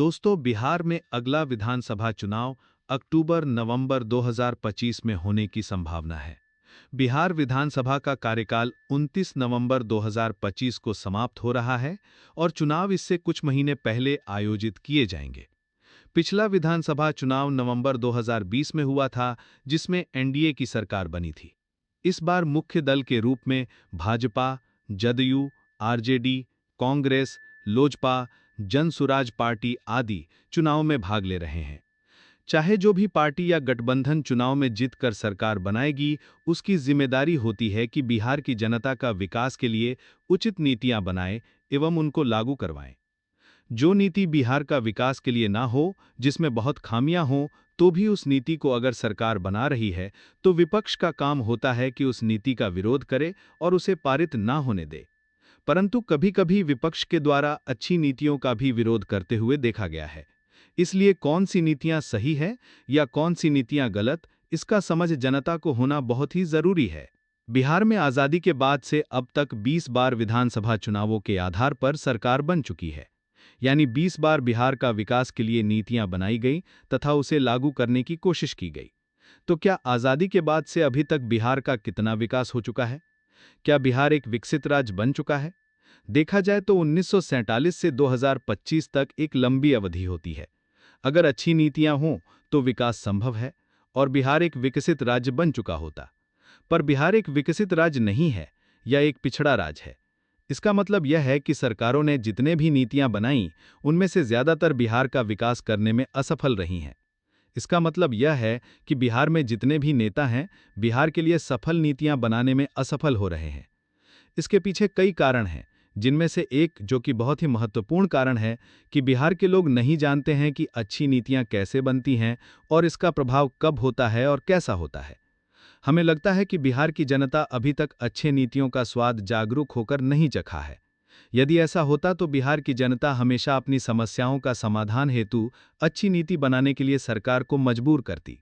दोस्तों, बिहार में अगला विधानसभा चुनाव अक्टूबर-नवंबर 2025 में होने की संभावना है। बिहार विधानसभा का कार्यकाल 29 नवंबर 2025 को समाप्त हो रहा है और चुनाव इससे कुछ महीने पहले आयोजित किए जाएंगे। पिछला विधानसभा चुनाव नवंबर 2020 में हुआ था, जिसमें एनडीए की सरकार बनी थी। इस बार मुख्य दल के रूप में भाजपा, जदयू, आरजेडी, कांग्रेस, लोजपा, जनसुराज पार्टी आदि चुनाव में भाग ले रहे हैं। चाहे जो भी पार्टी या गठबंधन चुनाव में जीतकर सरकार बनाएगी, उसकी जिम्मेदारी होती है कि बिहार की जनता का विकास के लिए उचित नीतियां बनाए एवं उनको लागू करवाएं। जो नीति बिहार का विकास के लिए ना हो, जिसमें बहुत खामियां हों, तो भी उस नीति को अगर सरकार बना रही है, तो विपक्ष का काम होता है कि उस नीति का विरोध करे और उसे पारित ना होने दे। परंतु कभी-कभी विपक्ष के द्वारा अच्छी नीतियों का भी विरोध करते हुए देखा गया है। इसलिए कौन सी नीतियां सही है या कौन सी नीतियां गलत, इसका समझ जनता को होना बहुत ही जरूरी है। बिहार में आज़ादी के बाद से अब तक 20 बार विधानसभा चुनावों के आधार पर सरकार बन चुकी है। यानी 20 बार बिहार का विकास के लिए नीतियां बनाई गई तथा उसे लागू करने की कोशिश की गई। तो क्या आज़ादी के बाद से अभी तक बिहार का कितना विकास हो चुका है? क्या बिहार एक विकसित राज्य बन चुका है? देखा जाए तो 1947 से 2025 तक एक लंबी अवधि होती है। अगर अच्छी नीतियां हों तो विकास संभव है और बिहार एक विकसित राज्य बन चुका होता। पर बिहार एक विकसित राज्य नहीं है या एक पिछड़ा राज्य है। इसका मतलब यह है कि सरकारों ने जितने भी नीतियां बनाई, उनमें से ज्यादातर बिहार का विकास करने में असफल रही हैं। इसका मतलब यह है कि बिहार में जितने भी नेता हैं, बिहार के लिए सफल नीतियां बनाने में असफल हो रहे हैं। इसके पीछे कई कारण हैं, जिनमें से एक जो कि बहुत ही महत्वपूर्ण कारण है कि बिहार के लोग नहीं जानते हैं कि अच्छी नीतियां कैसे बनती हैं और इसका प्रभाव कब होता है और कैसा होता है। हमें लगता है कि बिहार की जनता अभी तक अच्छे नीतियों का स्वाद जागरूक होकर नहीं चखा है। यदि ऐसा होता तो बिहार की जनता हमेशा अपनी समस्याओं का समाधान हेतु अच्छी नीति बनाने के लिए सरकार को मजबूर करती।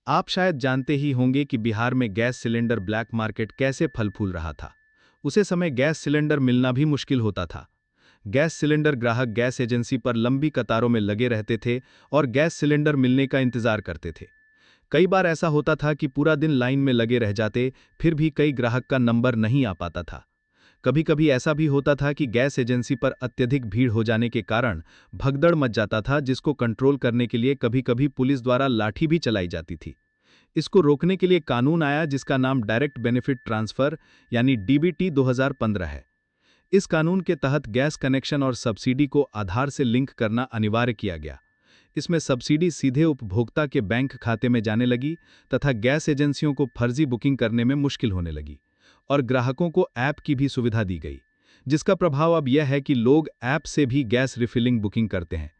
आप शायद जानते ही होंगे कि बिहार में गैस सिलेंडर ब्लैक मार्केट कैसे फल फूल रहा था। उसे समय गैस सिलेंडर मिलना भी मुश्किल होता था। गैस सिलेंडर ग्राहक गैस एजेंसी पर लंबी कतारों में लगे रहते थे और गैस सिलेंडर मिलने का इंतजार करते थे। कई बार ऐसा होता था कि पूरा दिन लाइन में लगे रह जाते, फिर भी कई ग्राहक का नंबर नहीं आ पाता था। कभी कभी ऐसा भी होता था कि गैस एजेंसी पर अत्यधिक भीड़ हो जाने के कारण भगदड़ मच जाता था, जिसको कंट्रोल करने के लिए कभी कभी पुलिस द्वारा लाठी भी चलाई जाती थी। इसको रोकने के लिए कानून आया जिसका नाम डायरेक्ट बेनिफिट ट्रांसफर यानी डीबीटी 2015 है। इस कानून के तहत गैस कनेक्शन और सब्सिडी को आधार से लिंक करना अनिवार्य किया गया। इसमें सब्सिडी सीधे उपभोक्ता के बैंक खाते में जाने लगी तथा गैस एजेंसियों को फर्जी बुकिंग करने में मुश्किल होने लगी और ग्राहकों को ऐप की भी सुविधा दी गई, जिसका प्रभाव अब यह है कि लोग ऐप से भी गैस रिफिलिंग बुकिंग करते हैं।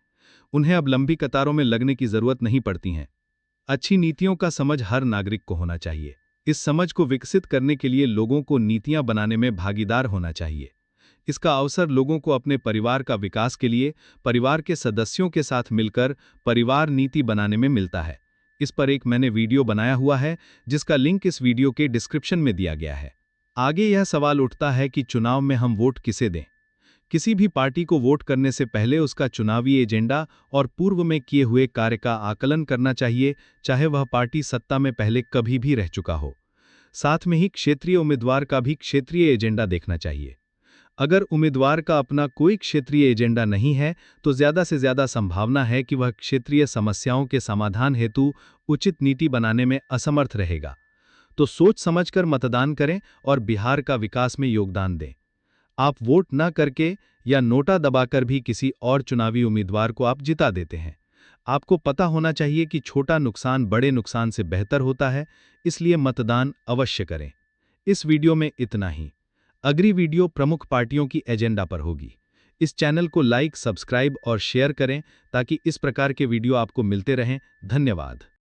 उन्हें अब लंबी कतारों में लगने की जरूरत नहीं पड़ती है। अच्छी नीतियों का समझ हर नागरिक को होना चाहिए। इस समझ को विकसित करने के लिए लोगों को नीतियां बनाने में भागीदार होना चाहिए। इसका अवसर लोगों को अपने परिवार का विकास के लिए परिवार के सदस्यों के साथ मिलकर परिवार नीति बनाने में मिलता है। इस पर एक मैंने वीडियो बनाया हुआ है, जिसका लिंक इस वीडियो के डिस्क्रिप्शन में दिया गया है। आगे यह सवाल उठता है कि चुनाव में हम वोट किसे दें। किसी भी पार्टी को वोट करने से पहले उसका चुनावी एजेंडा और पूर्व में किए हुए कार्य का आकलन करना चाहिए, चाहे वह पार्टी सत्ता में पहले कभी भी रह चुका हो। साथ में ही क्षेत्रीय उम्मीदवार का भी क्षेत्रीय एजेंडा देखना चाहिए। अगर उम्मीदवार का अपना कोई क्षेत्रीय एजेंडा नहीं है, तो ज्यादा से ज्यादा संभावना है कि वह क्षेत्रीय समस्याओं के समाधान हेतु उचित नीति बनाने में असमर्थ रहेगा। तो सोच समझकर मतदान करें और बिहार का विकास में योगदान दें। आप वोट न करके या नोटा दबाकर भी किसी और चुनावी उम्मीदवार को आप जिता देते हैं। आपको पता होना चाहिए कि छोटा नुकसान बड़े नुकसान से बेहतर होता है, इसलिए मतदान अवश्य करें। इस वीडियो में इतना ही। अगली वीडियो प्रमुख पार्टियों की एजेंडा पर होगी। इस चैनल को लाइक, सब्सक्राइब और शेयर करें ताकि इस प्रकार के वीडियो आपको मिलते रहें। धन्यवाद।